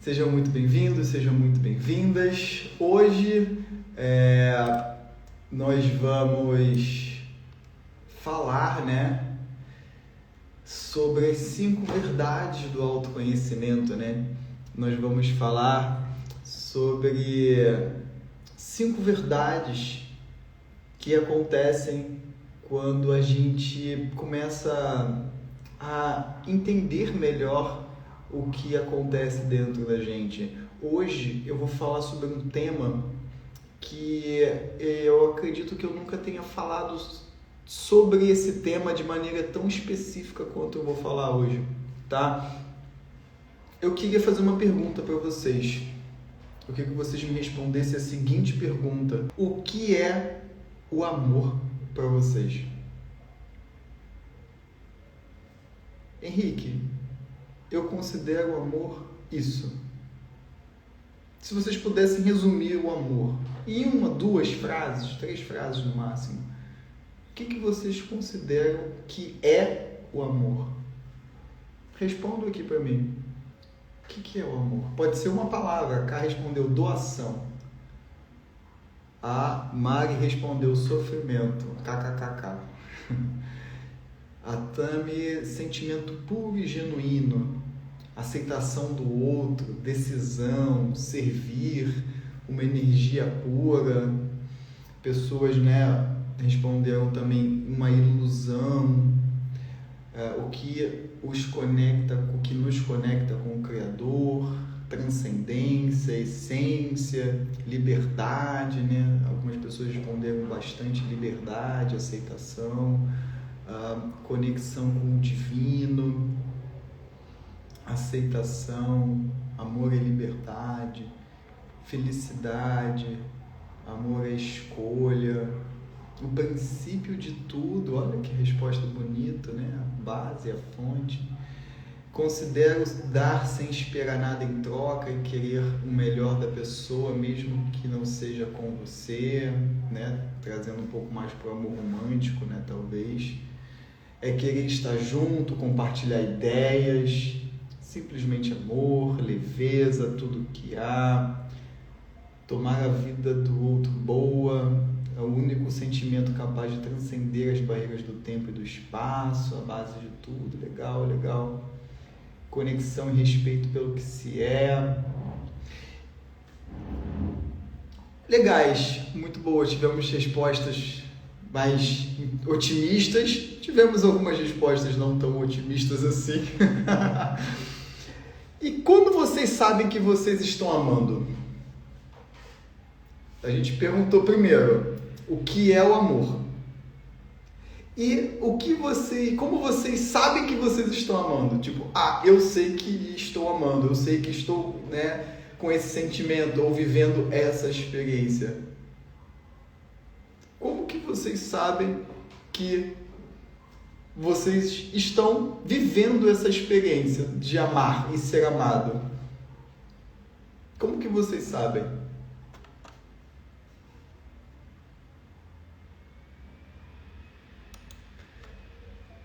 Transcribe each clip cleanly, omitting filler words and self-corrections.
Sejam muito bem-vindos, sejam muito bem-vindas. Hoje nós vamos falar, sobre as 5 verdades do autoconhecimento, Nós vamos falar sobre 5 verdades que acontecem quando a gente começa a entender melhor o que acontece dentro da gente. Hoje eu vou falar sobre um tema que eu acredito que eu nunca tenha falado sobre esse tema de maneira tão específica quanto eu vou falar hoje, tá? Eu queria fazer uma pergunta para vocês. Eu queria que vocês me respondessem a seguinte pergunta: o que é o amor para vocês? Henrique, eu considero o amor isso. Se vocês pudessem resumir o amor em 1, 2 frases, 3 frases no máximo, o que vocês consideram que é o amor? Respondam aqui para mim. O que é o amor? Pode ser uma palavra. A Cá respondeu doação. A Mari respondeu sofrimento. KKKK. A Tami, sentimento puro e genuíno. Aceitação do outro, decisão, servir, uma energia pura. Pessoas, responderam também uma ilusão. O que os conecta, o que nos conecta com o Criador, transcendência, essência, liberdade, Algumas pessoas responderam bastante liberdade, aceitação, conexão com o divino, aceitação, amor e liberdade, felicidade, amor e escolha, o princípio de tudo. Olha que resposta bonita, A base, a fonte. Considero dar sem esperar nada em troca e querer o melhor da pessoa, mesmo que não seja com você, Trazendo um pouco mais para o amor romântico, talvez. É querer estar junto, compartilhar ideias, simplesmente amor, leveza, tudo que há, tomar a vida do outro boa, é o único sentimento capaz de transcender as barreiras do tempo e do espaço, a base de tudo. Legal, legal. Conexão e respeito pelo que se é. Legais, muito boas. Tivemos respostas mais otimistas, tivemos algumas respostas não tão otimistas assim. E quando vocês sabem que vocês estão amando? A gente perguntou primeiro o que é o amor. E como vocês sabem que vocês estão amando? Tipo, eu sei que estou amando, eu sei que estou, com esse sentimento ou vivendo essa experiência. Como que vocês sabem que vocês estão vivendo essa experiência de amar e ser amado? Como que vocês sabem?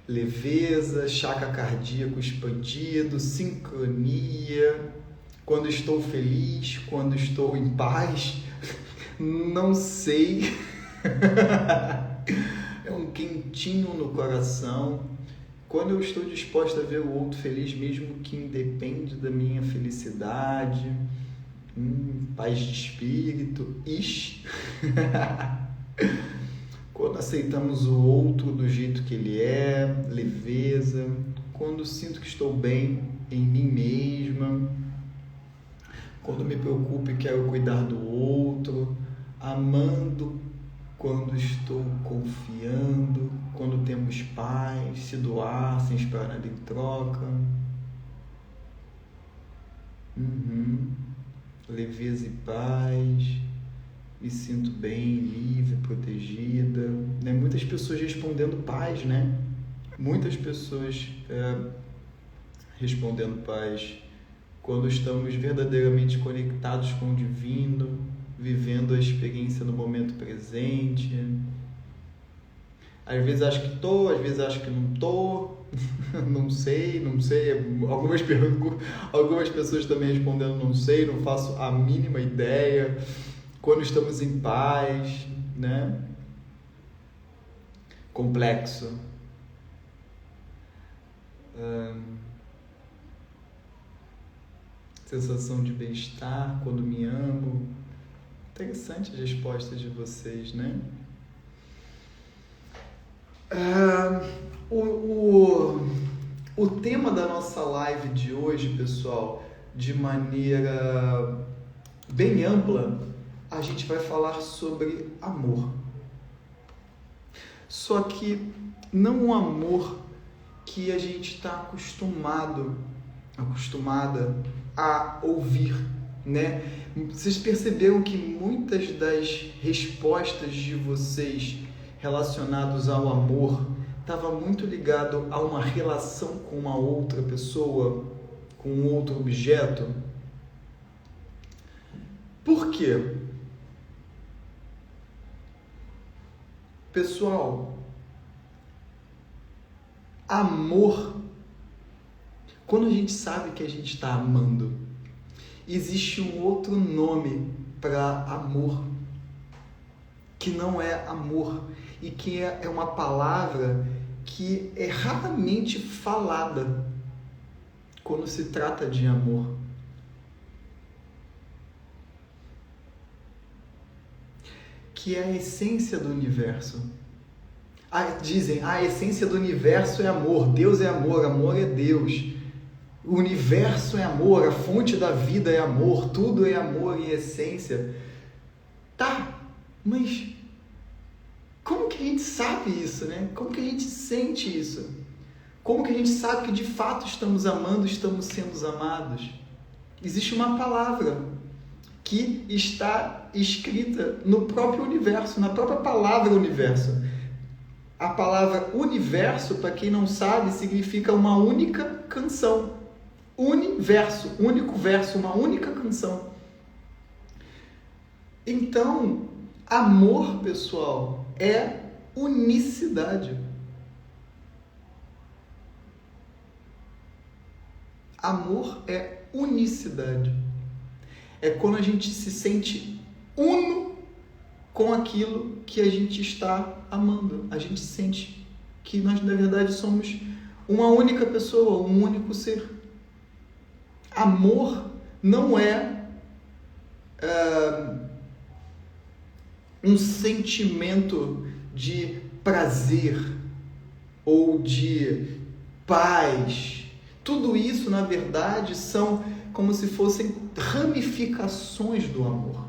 Leveza, chakra cardíaco expandido, sincronia, quando estou feliz, quando estou em paz, não sei. É um quentinho no coração. Quando eu estou disposta a ver o outro feliz, mesmo que independe da minha felicidade. Paz de espírito. Quando aceitamos o outro do jeito que ele é, leveza. Quando sinto que estou bem em mim mesma. Quando me preocupo e quero cuidar do outro. Amando quando estou confiando. Quando temos paz, se doar sem esperar nada em troca. Leveza e paz. Me sinto bem, livre, protegida. Muitas pessoas respondendo paz, Muitas pessoas respondendo paz. Quando estamos verdadeiramente conectados com o divino, vivendo a experiência no momento presente. Às vezes acho que estou, às vezes acho que não estou. Não sei. Algumas pessoas também respondendo não sei, não faço a mínima ideia. Quando estamos em paz, né? Complexo. Sensação de bem-estar quando me amo. Interessante as respostas de vocês, né? O tema da nossa live de hoje, pessoal, de maneira bem ampla, a gente vai falar sobre amor. Só que não um amor que a gente está acostumada a ouvir, né? Vocês perceberam que muitas das respostas de vocês relacionadas ao amor estava muito ligado a uma relação com uma outra pessoa, com um outro objeto? Por quê? Pessoal, amor, quando a gente sabe que a gente está amando, existe um outro nome para amor, que não é amor, e que é uma palavra que é raramente falada quando se trata de amor. Que é a essência do universo. Dizem, a essência do universo é amor, Deus é amor, amor é Deus. O universo é amor, a fonte da vida é amor, tudo é amor em essência. Tá, mas como que a gente sabe isso, né? Como que a gente sente isso? Como que a gente sabe que de fato estamos amando, estamos sendo amados? Existe uma palavra que está escrita no próprio universo, na própria palavra universo. A palavra universo, para quem não sabe, significa uma única canção. Universo, único verso, uma única canção. Então, amor, pessoal, é unicidade. Amor é unicidade. É quando a gente se sente uno com aquilo que a gente está amando. A gente sente que nós, na verdade, somos uma única pessoa, um único ser. Amor não é um sentimento de prazer ou de paz. Tudo isso, na verdade, são como se fossem ramificações do amor.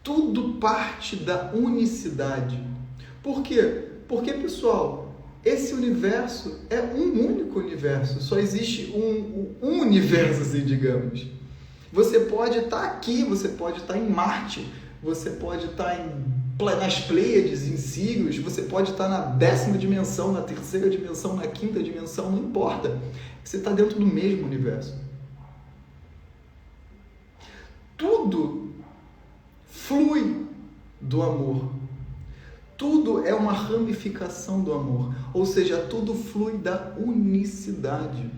Tudo parte da unicidade. Por quê? Porque, pessoal, esse universo é um único universo. Só existe um universo, assim, digamos. Você pode estar aqui, você pode estar em Marte, você pode estar nas Pleiades, em Sirius, você pode estar na 10ª dimensão, na 3ª dimensão, na 5ª dimensão, não importa. Você está dentro do mesmo universo. Tudo flui do amor. Tudo é uma ramificação do amor. Ou seja, tudo flui da unicidade.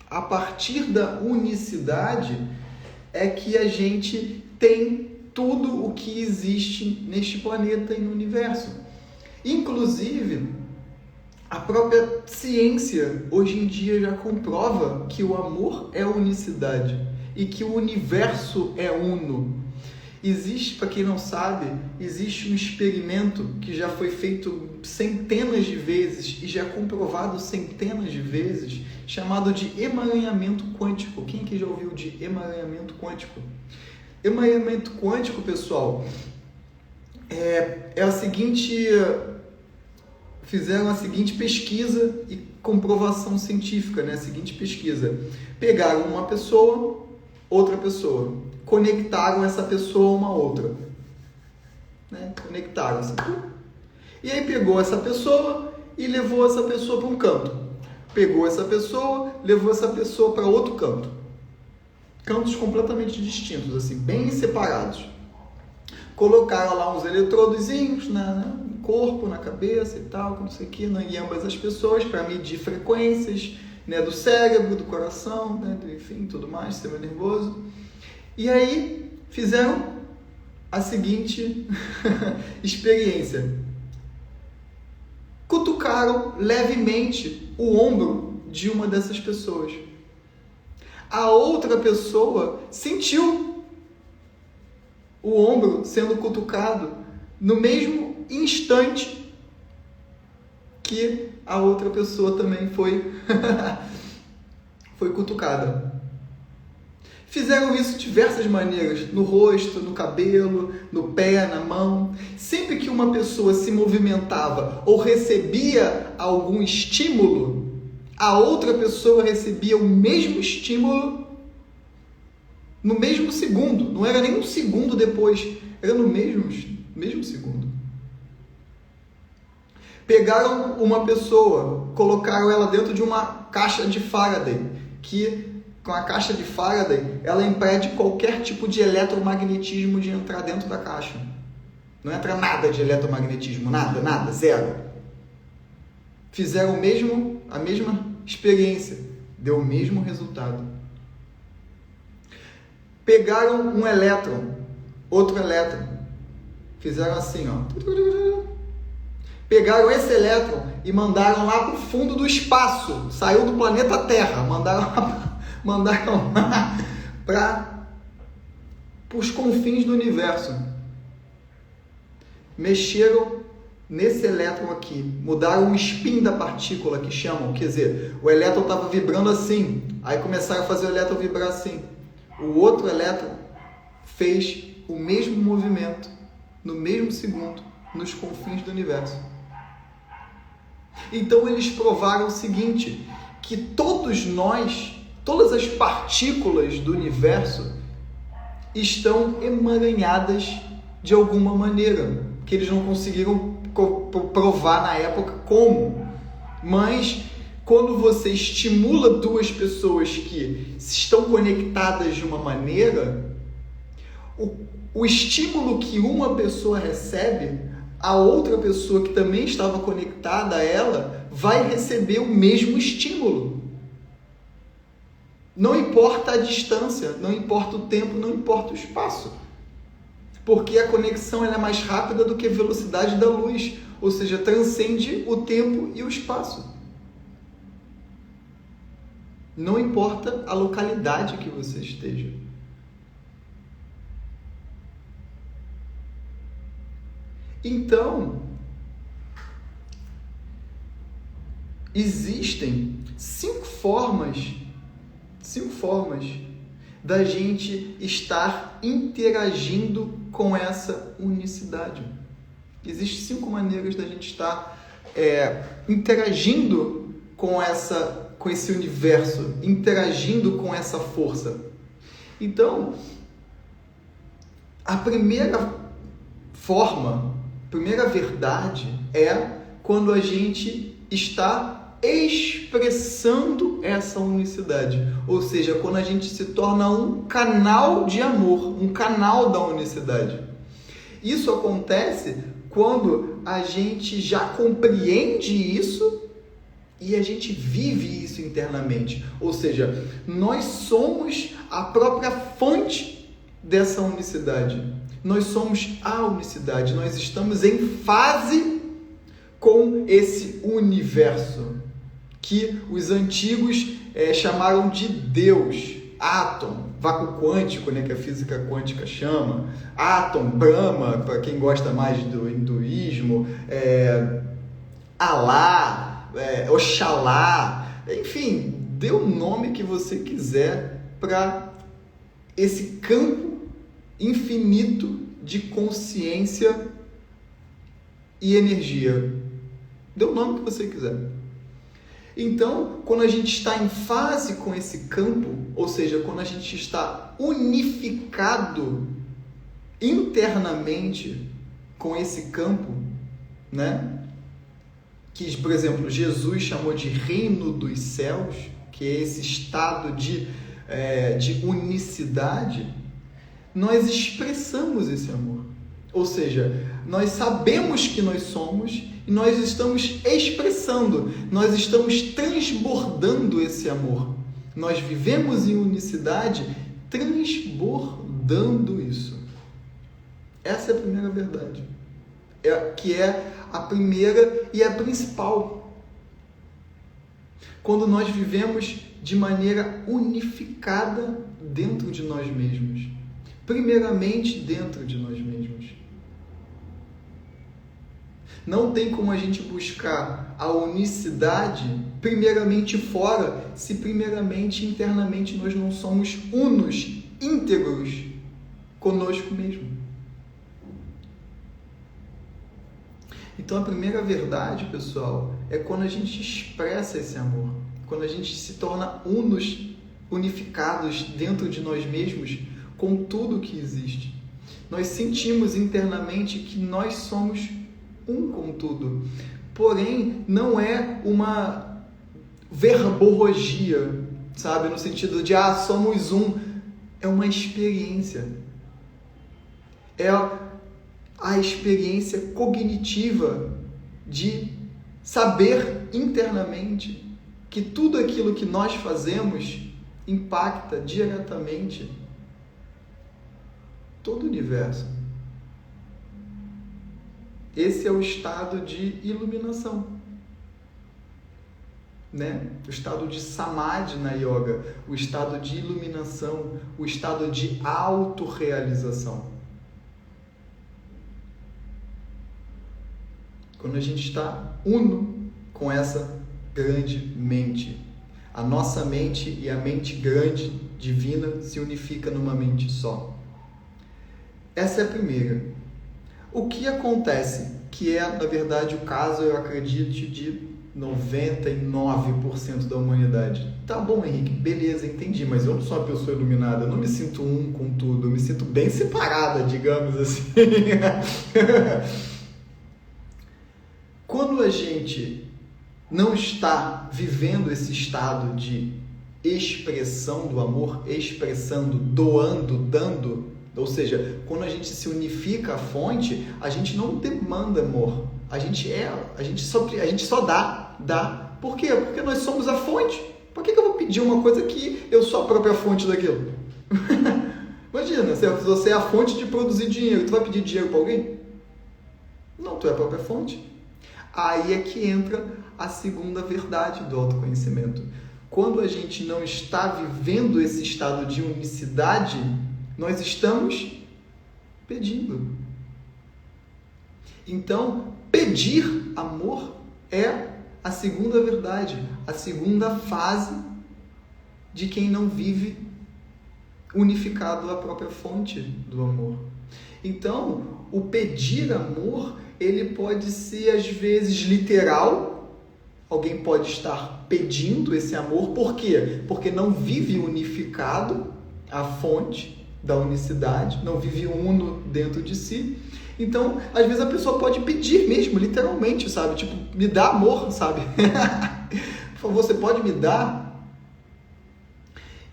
A partir da unicidade é que a gente tem tudo o que existe neste planeta e no universo. Inclusive, a própria ciência hoje em dia já comprova que o amor é unicidade e que o universo é uno. Existe, para quem não sabe, existe um experimento que já foi feito centenas de vezes e já é comprovado centenas de vezes, chamado de emaranhamento quântico. Quem aqui já ouviu de emaranhamento quântico? Emaranhamento quântico, pessoal, é a seguinte... Fizeram a seguinte pesquisa e comprovação científica, né? A seguinte pesquisa. Pegaram uma pessoa, outra pessoa, conectaram essa pessoa a uma outra. Né? Conectaram assim. E aí pegou essa pessoa e levou essa pessoa para um canto. Pegou essa pessoa, levou essa pessoa para outro canto. Cantos completamente distintos, assim, bem separados. Colocaram lá uns eletrodozinhos, né? corpo, na cabeça e tal, não sei o que, em ambas as pessoas, para medir frequências, né, do cérebro, do coração, né, enfim, tudo mais, sistema nervoso. E aí fizeram a seguinte experiência. Cutucaram levemente o ombro de uma dessas pessoas. A outra pessoa sentiu o ombro sendo cutucado no mesmo instante que a outra pessoa também foi cutucada. Fizeram isso de diversas maneiras, no rosto, no cabelo, no pé, na mão. Sempre que uma pessoa se movimentava ou recebia algum estímulo, a outra pessoa recebia o mesmo estímulo no mesmo segundo. Não era nem um segundo depois, era no mesmo segundo. Pegaram uma pessoa, colocaram ela dentro de uma caixa de Faraday, que com a caixa de Faraday, ela impede qualquer tipo de eletromagnetismo de entrar dentro da caixa. Não entra nada de eletromagnetismo, nada, zero. Fizeram a mesma experiência, deu o mesmo resultado. Pegaram um elétron, outro elétron, fizeram assim, ó. Pegaram esse elétron e mandaram lá para o fundo do espaço, saiu do planeta Terra, mandaram lá para os confins do universo. Mexeram nesse elétron aqui, mudaram o spin da partícula, que chamam, quer dizer, o elétron estava vibrando assim, aí começaram a fazer o elétron vibrar assim. O outro elétron fez o mesmo movimento, no mesmo segundo, nos confins do universo. Então eles provaram o seguinte, que todos nós, todas as partículas do universo estão emaranhadas de alguma maneira, que eles não conseguiram provar na época como. Mas quando você estimula duas pessoas que estão conectadas de uma maneira, o estímulo que uma pessoa recebe, a outra pessoa que também estava conectada a ela vai receber o mesmo estímulo. Não importa a distância, não importa o tempo, não importa o espaço. Porque a conexão ela é mais rápida do que a velocidade da luz, ou seja, transcende o tempo e o espaço. Não importa a localidade que você esteja. Então, existem cinco formas da gente estar interagindo com essa unicidade. Existem 5 maneiras da gente estar interagindo com esse universo, interagindo com essa força. Então, a primeira verdade é quando a gente está expressando essa unicidade, ou seja, quando a gente se torna um canal de amor, um canal da unicidade. Isso acontece quando a gente já compreende isso e a gente vive isso internamente, ou seja, nós somos a própria fonte dessa unicidade. Nós somos a unicidade, nós estamos em fase com esse universo, que os antigos chamaram de Deus, átomo, vácuo quântico, né, que a física quântica chama, átomo, Brahma, para quem gosta mais do hinduísmo, Alá, Oxalá, enfim, dê o nome que você quiser para esse campo infinito de consciência e energia. Dê o nome que você quiser. Então, quando a gente está em fase com esse campo, ou seja, quando a gente está unificado internamente com esse campo, né? Que, por exemplo, Jesus chamou de reino dos céus, que é esse estado de unicidade, nós expressamos esse amor. Ou seja, nós sabemos que nós somos e nós estamos expressando, nós estamos transbordando esse amor. Nós vivemos em unicidade, transbordando isso. Essa é a primeira verdade, que é a primeira e a principal. Quando nós vivemos de maneira unificada dentro de nós mesmos. Primeiramente dentro de nós mesmos. Não tem como a gente buscar a unicidade primeiramente fora, se primeiramente internamente nós não somos unos, íntegros conosco mesmo. Então a primeira verdade, pessoal, é quando a gente expressa esse amor, quando a gente se torna unos, unificados dentro de nós mesmos com tudo que existe. Nós sentimos internamente que nós somos um com tudo. Porém, não é uma verborragia, sabe? No sentido de, somos um. É uma experiência. É a experiência cognitiva de saber internamente que tudo aquilo que nós fazemos impacta diretamente todo o universo. Esse é o estado de iluminação, né? O estado de samadhi na yoga, o estado de iluminação, o estado de autorrealização. Quando a gente está uno com essa grande mente. A nossa mente e a mente grande, divina, se unifica numa mente só. Essa é a primeira. O que acontece, que é, na verdade, o caso, eu acredito, de 99% da humanidade. Tá bom, Henrique, beleza, entendi, mas eu não sou uma pessoa iluminada, eu não me sinto um com tudo, eu me sinto bem separada, digamos assim. Quando a gente não está vivendo esse estado de expressão do amor, expressando, doando, dando, ou seja, quando a gente se unifica à fonte, a gente não demanda amor, a gente só dá. Por quê? Porque nós somos a fonte. Por que eu vou pedir uma coisa que eu sou a própria fonte daquilo? Imagina, se você é a fonte de produzir dinheiro, tu vai pedir dinheiro para alguém? Não, tu é a própria fonte. Aí é que entra a segunda verdade do autoconhecimento. Quando a gente não está vivendo esse estado de unicidade, nós estamos pedindo. Então, pedir amor é a segunda verdade, a segunda fase de quem não vive unificado à própria fonte do amor. Então, o pedir amor, ele pode ser às vezes literal. Alguém pode estar pedindo esse amor, por quê? Porque não vive unificado à fonte da unicidade, não vive uno dentro de si. Então, às vezes a pessoa pode pedir mesmo, literalmente, sabe? Tipo, me dá amor, sabe? Por favor, você pode me dar?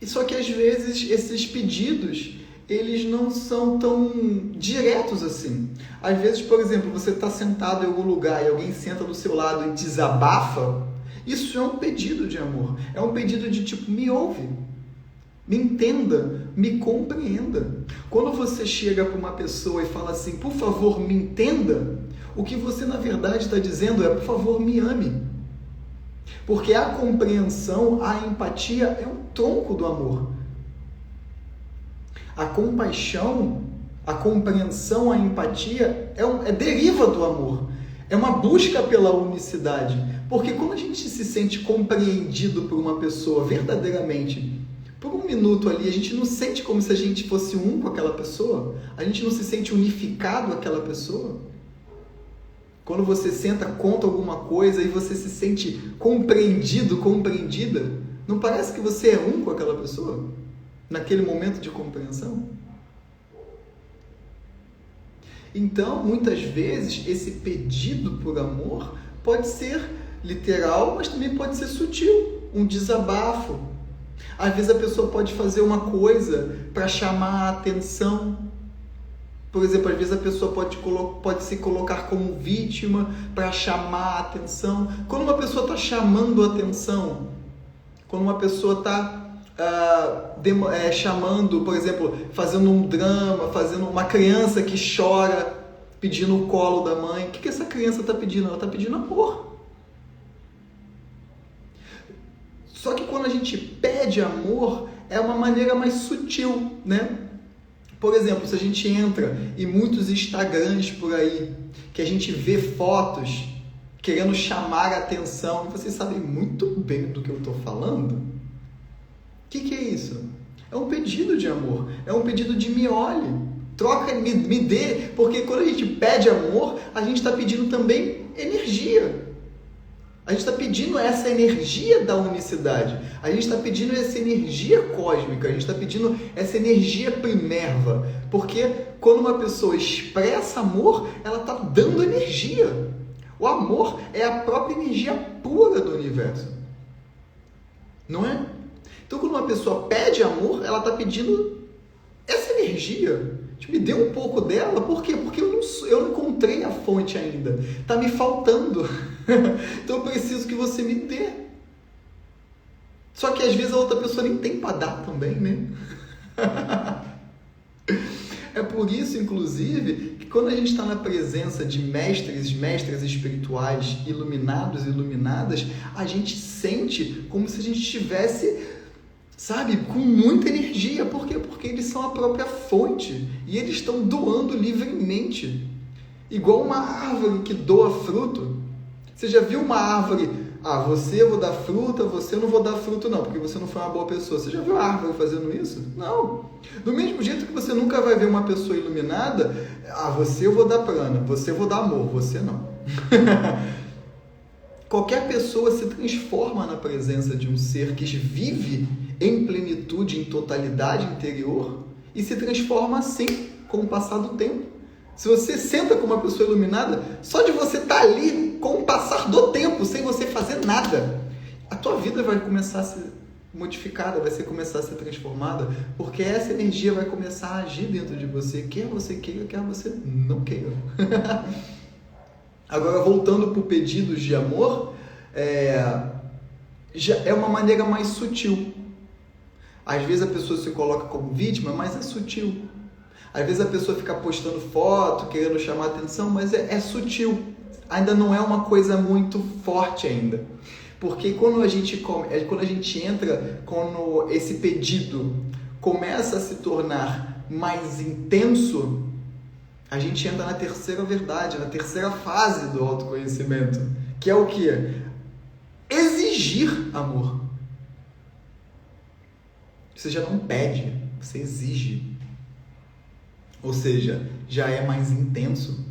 E só que às vezes esses pedidos, eles não são tão diretos assim. Às vezes, por exemplo, você está sentado em algum lugar e alguém senta do seu lado e desabafa. Isso é um pedido de amor. É um pedido de tipo, me ouve, me entenda, me compreenda. Quando você chega para uma pessoa e fala assim, por favor, me entenda, o que você na verdade está dizendo é, por favor, me ame. Porque a compreensão, a empatia é um tronco do amor. A compaixão, a compreensão, a empatia deriva do amor. É uma busca pela unicidade. Porque quando a gente se sente compreendido por uma pessoa verdadeiramente, por um minuto ali, a gente não sente como se a gente fosse um com aquela pessoa? A gente não se sente unificado com aquela pessoa? Quando você senta, conta alguma coisa e você se sente compreendido, compreendida, não parece que você é um com aquela pessoa? Naquele momento de compreensão? Então, muitas vezes, esse pedido por amor pode ser literal, mas também pode ser sutil, um desabafo. Às vezes a pessoa pode fazer uma coisa para chamar a atenção, Por exemplo, às vezes a pessoa pode se colocar como vítima para chamar a atenção. Quando uma pessoa está chamando a atenção, quando uma pessoa está chamando, por exemplo, fazendo um drama, fazendo uma criança que chora, pedindo o colo da mãe, o que essa criança está pedindo? Ela está pedindo amor. Só que quando a gente pede amor, é uma maneira mais sutil, né? Por exemplo, se a gente entra em muitos Instagrams por aí, que a gente vê fotos querendo chamar a atenção, e vocês sabem muito bem do que eu estou falando. O que é isso? É um pedido de amor, é um pedido de me olhe, troca, me dê, porque quando a gente pede amor, a gente está pedindo também energia. A gente está pedindo essa energia da unicidade, a gente está pedindo essa energia cósmica, a gente está pedindo essa energia primerva, porque quando uma pessoa expressa amor, ela está dando energia. O amor é a própria energia pura do universo, não é? Então, quando uma pessoa pede amor, ela está pedindo essa energia. Me dê um pouco dela, por quê? Porque eu não encontrei a fonte ainda. Está me faltando. Então eu preciso que você me dê. Só que às vezes a outra pessoa nem tem para dar também, né? É por isso, inclusive, que quando a gente está na presença de mestres espirituais, iluminados e iluminadas, a gente sente como se a gente estivesse, sabe, com muita energia. Por quê? Porque eles são a própria fonte e eles estão doando livremente. Igual uma árvore que doa fruto. Você já viu uma árvore? Você eu vou dar fruta, você eu não vou dar fruto não, porque você não foi uma boa pessoa. Você já viu a árvore fazendo isso? Não. Do mesmo jeito que você nunca vai ver uma pessoa iluminada, você eu vou dar prana, você eu vou dar amor, você não. Qualquer pessoa se transforma na presença de um ser que vive em plenitude, em totalidade interior, e se transforma assim com o passar do tempo. Se você senta com uma pessoa iluminada, só de você estar ali com o passar do tempo, sem você fazer nada, a tua vida vai começar a ser modificada, vai começar a ser transformada, porque essa energia vai começar a agir dentro de você, quer você queira, quer você não queira. Agora, voltando para o pedido de amor, já é uma maneira mais sutil. Às vezes a pessoa se coloca como vítima, mas é sutil. Às vezes a pessoa fica postando foto, querendo chamar atenção, mas é sutil. Ainda não é uma coisa muito forte ainda. Porque quando a gente entra, quando esse pedido começa a se tornar mais intenso, a gente entra na terceira verdade, na terceira fase do autoconhecimento, que é o quê? Exigir amor. Você já não pede, você exige. Ou seja, já é mais intenso.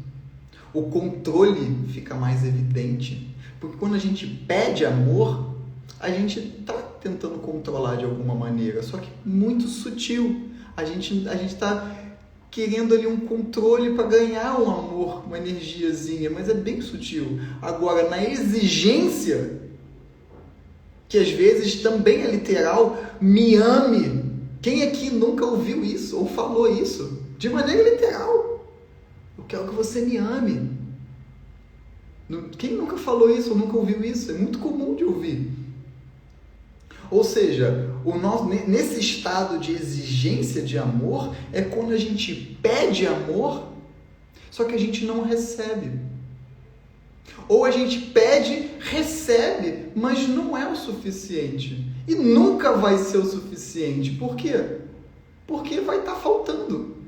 O controle fica mais evidente. Porque quando a gente pede amor, a gente está tentando controlar de alguma maneira, só que muito sutil. A gente está querendo ali um controle para ganhar um amor, uma energiazinha, mas é bem sutil. Agora, na exigência, que às vezes também é literal, me ame. Quem aqui nunca ouviu isso ou falou isso? De maneira literal. Eu quero que você me ame. Quem nunca falou isso ou nunca ouviu isso? É muito comum de ouvir. Ou seja, nesse estado de exigência de amor é quando a gente pede amor, só que a gente não recebe. Ou a gente pede, recebe, mas não é o suficiente. E nunca vai ser o suficiente. Por quê? Porque vai estar faltando.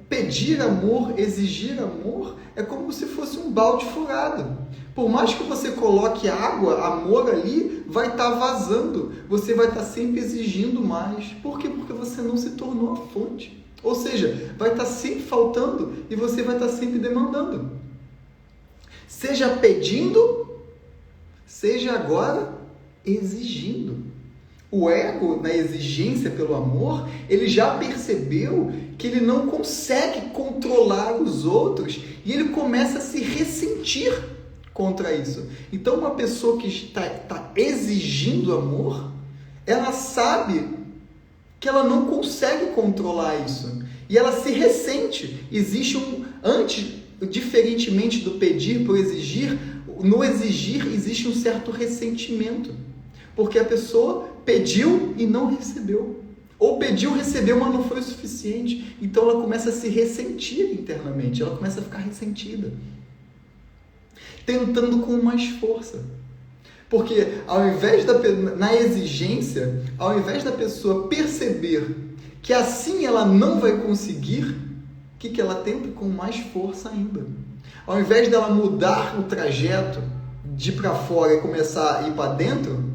Pedir amor, exigir amor, é como se fosse um balde furado. Por mais que você coloque água, amor ali, vai estar vazando. Você vai estar sempre exigindo mais. Por quê? Porque você não se tornou a fonte. Ou seja, vai estar sempre faltando e você vai estar sempre demandando. Seja pedindo, seja agora exigindo. O ego, na exigência pelo amor, ele já percebeu que ele não consegue controlar os outros e ele começa a se ressentir contra isso. Então, uma pessoa que está exigindo amor, ela sabe que ela não consegue controlar isso. E ela se ressente. Existe diferentemente do pedir por exigir, no exigir existe um certo ressentimento. Porque a pessoa pediu e não recebeu. Ou pediu, recebeu, mas não foi o suficiente. Então ela começa a se ressentir internamente. Ela começa a ficar ressentida. Tentando com mais força. Porque na exigência, ao invés da pessoa perceber que assim ela não vai conseguir, o que ela tenta? Com mais força ainda. Ao invés dela mudar o trajeto de ir para fora e começar a ir para dentro,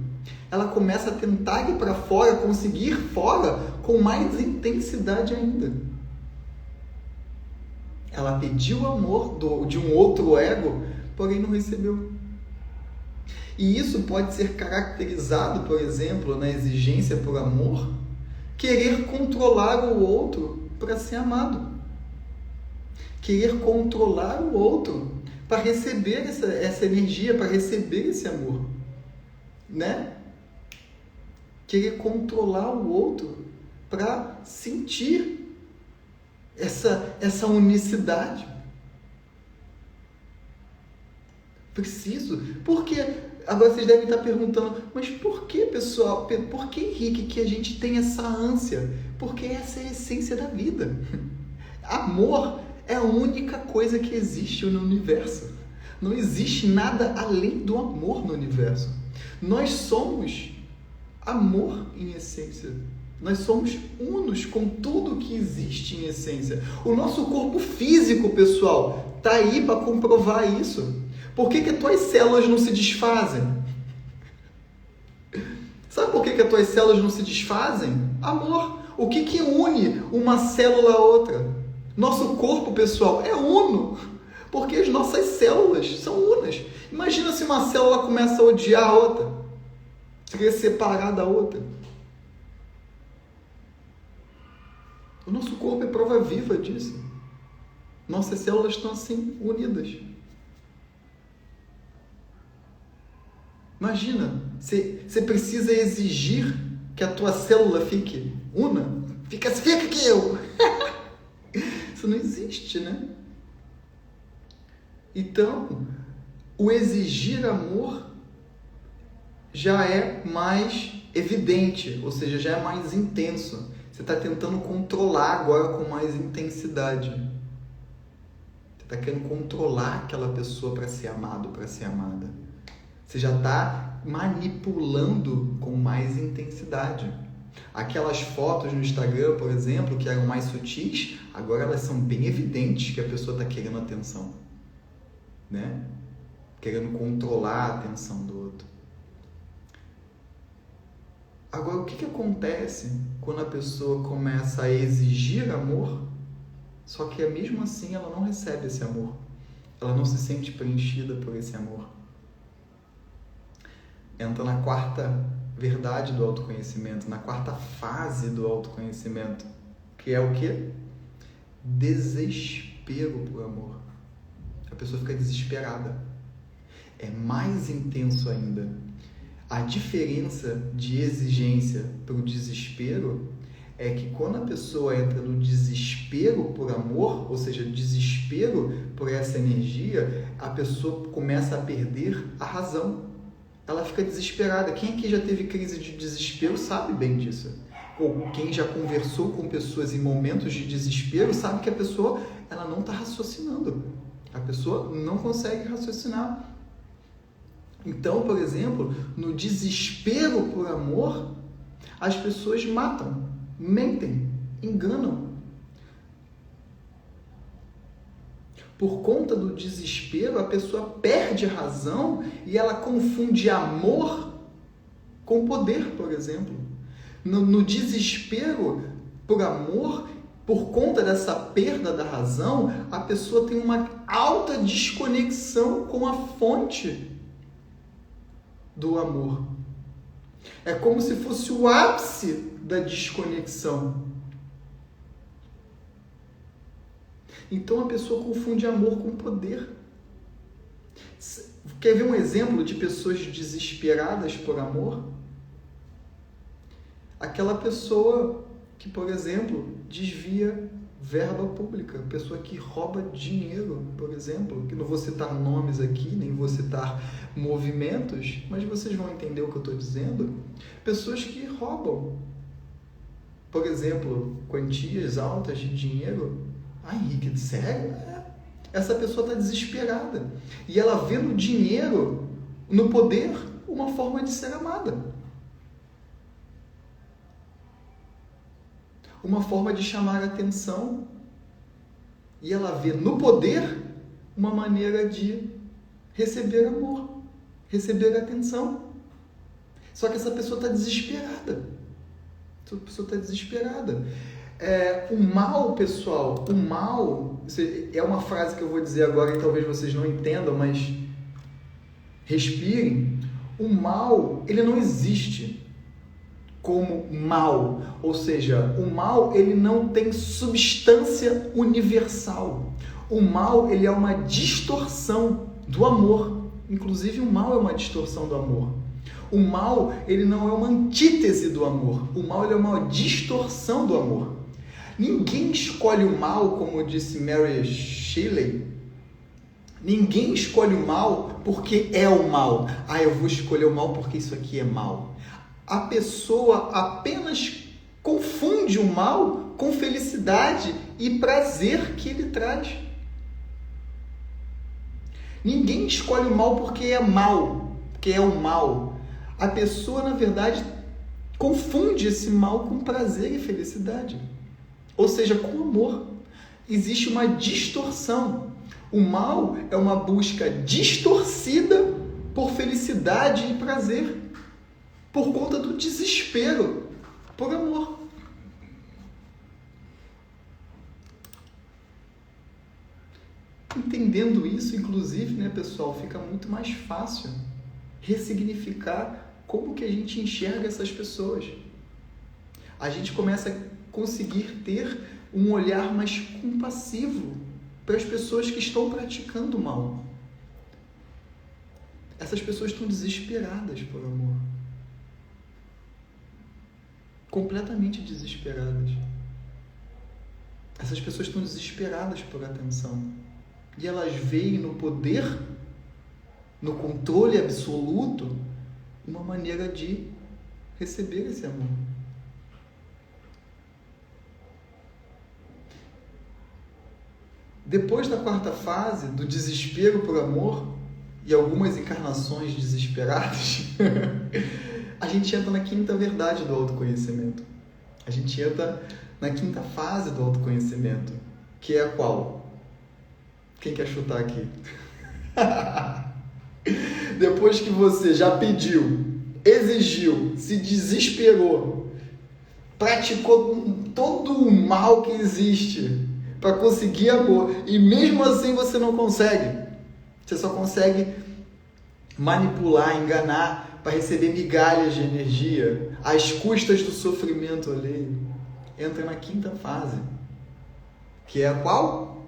ela começa a tentar ir para fora, conseguir fora com mais intensidade ainda. Ela pediu amor de um outro ego, porém não recebeu. E isso pode ser caracterizado, por exemplo, na exigência por amor, querer controlar o outro para ser amado. Querer controlar o outro para receber essa energia, para receber esse amor. Né? Querer controlar o outro para sentir essa unicidade. Preciso. Porque agora vocês devem estar perguntando, mas por que, pessoal? Por que, Henrique, que a gente tem essa ânsia? Porque essa é a essência da vida. Amor é a única coisa que existe no universo. Não existe nada além do amor no universo. Nós somos amor em essência. Nós somos unos com tudo que existe em essência. O nosso corpo físico, pessoal, está aí para comprovar isso. Por que as tuas células não se desfazem? Sabe por que as tuas células não se desfazem? Amor. O que une uma célula a outra? Nosso corpo, pessoal, é uno. Porque as nossas células são unas. Imagina se uma célula começa a odiar a outra. Querer separar da outra. O nosso corpo é prova viva disso. Nossas células estão assim, unidas. Imagina, você precisa exigir que a tua célula fique una. Fica que eu. Isso não existe, né? Então, o exigir amor já é mais evidente, ou seja, já é mais intenso. Você está tentando controlar agora com mais intensidade. Você está querendo controlar aquela pessoa para ser amado, para ser amada. Você já está manipulando com mais intensidade. Aquelas fotos no Instagram, por exemplo, que eram mais sutis, agora elas são bem evidentes que a pessoa está querendo atenção. Né? Querendo controlar a atenção do outro. Agora, o que acontece quando a pessoa começa a exigir amor, só que mesmo assim ela não recebe esse amor? Ela não se sente preenchida por esse amor. Entra na quarta verdade do autoconhecimento, na quarta fase do autoconhecimento, que é o quê? Desespero por amor. A pessoa fica desesperada. É mais intenso ainda. A diferença de exigência para o desespero é que quando a pessoa entra no desespero por amor, ou seja, desespero por essa energia, a pessoa começa a perder a razão. Ela fica desesperada. Quem aqui já teve crise de desespero sabe bem disso. Ou quem já conversou com pessoas em momentos de desespero sabe que a pessoa ela não está raciocinando. A pessoa não consegue raciocinar. Então, por exemplo, no desespero por amor, as pessoas matam, mentem, enganam. Por conta do desespero, a pessoa perde a razão e ela confunde amor com poder, por exemplo. No desespero por amor, por conta dessa perda da razão, a pessoa tem uma alta desconexão com a fonte do amor. É como se fosse o ápice da desconexão. Então a pessoa confunde amor com poder. Quer ver um exemplo de pessoas desesperadas por amor? Aquela pessoa que, por exemplo, desvia verba pública, pessoa que rouba dinheiro, por exemplo, que não vou citar nomes aqui, nem vou citar movimentos, mas vocês vão entender o que eu estou dizendo. Pessoas que roubam, por exemplo, quantias altas de dinheiro. Ah, Henrique, sério? Essa pessoa está desesperada e ela vê no dinheiro, no poder, uma forma de ser amada. Uma forma de chamar a atenção, e ela vê no poder uma maneira de receber amor, receber atenção. Só que essa pessoa está desesperada. Essa pessoa está desesperada. O mal, pessoal, o mal, é uma frase que eu vou dizer agora e talvez vocês não entendam, mas respirem. O mal, ele não existe como mal, ou seja, o mal ele não tem substância universal. O mal ele é uma distorção do amor. Inclusive o mal é uma distorção do amor. O mal ele não é uma antítese do amor. O mal ele é uma distorção do amor. Ninguém escolhe o mal, como disse Mary Shelley. Ninguém escolhe o mal porque é o mal. Ah, eu vou escolher o mal porque isso aqui é mal. A pessoa apenas confunde o mal com felicidade e prazer que ele traz. Ninguém escolhe o mal porque é mal, porque é o mal. A pessoa, na verdade, confunde esse mal com prazer e felicidade. Ou seja, com amor. Existe uma distorção. O mal é uma busca distorcida por felicidade e prazer, por conta do desespero por amor. Entendendo isso, inclusive, né, pessoal, fica muito mais fácil ressignificar como que a gente enxerga essas pessoas. A gente começa a conseguir ter um olhar mais compassivo para as pessoas que estão praticando o mal. Essas pessoas estão desesperadas por amor. Completamente desesperadas. Essas pessoas estão desesperadas por atenção. E elas veem no poder, no controle absoluto, uma maneira de receber esse amor. Depois da quarta fase, do desespero por amor, e algumas encarnações desesperadas, a gente entra na quinta verdade do autoconhecimento. A gente entra na quinta fase do autoconhecimento, que é a qual? Quem quer chutar aqui? Depois que você já pediu, exigiu, se desesperou, praticou todo o mal que existe para conseguir amor, e mesmo assim você não consegue. Você só consegue manipular, enganar, para receber migalhas de energia, às custas do sofrimento alheio. Entra na quinta fase, que é a qual?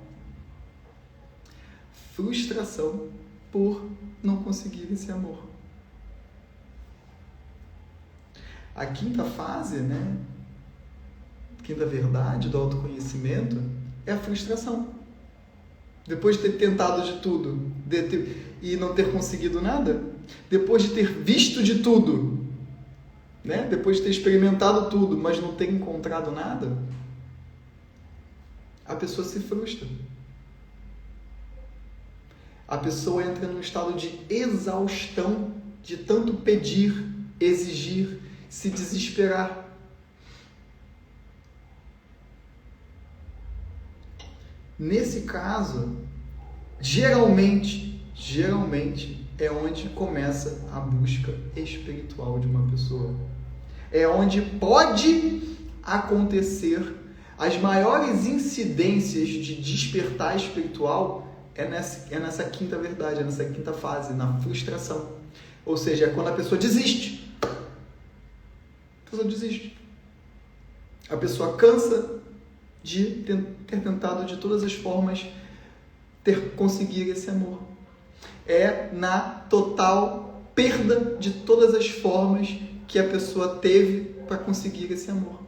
Frustração por não conseguir esse amor. A quinta fase, né? Quinta verdade do autoconhecimento é a frustração. Depois de ter tentado de tudo e não ter conseguido nada, depois de ter visto de tudo, né? Depois de ter experimentado tudo, mas não ter encontrado nada, a pessoa se frustra. A pessoa entra num estado de exaustão, de tanto pedir, exigir, se desesperar. Nesse caso, geralmente é onde começa a busca espiritual de uma pessoa. É onde pode acontecer as maiores incidências de despertar espiritual. É nessa quinta verdade, é nessa quinta fase, na frustração. Ou seja, é quando a pessoa desiste. A pessoa desiste. A pessoa cansa de ter tentado de todas as formas conseguir esse amor. É na total perda de todas as formas que a pessoa teve para conseguir esse amor.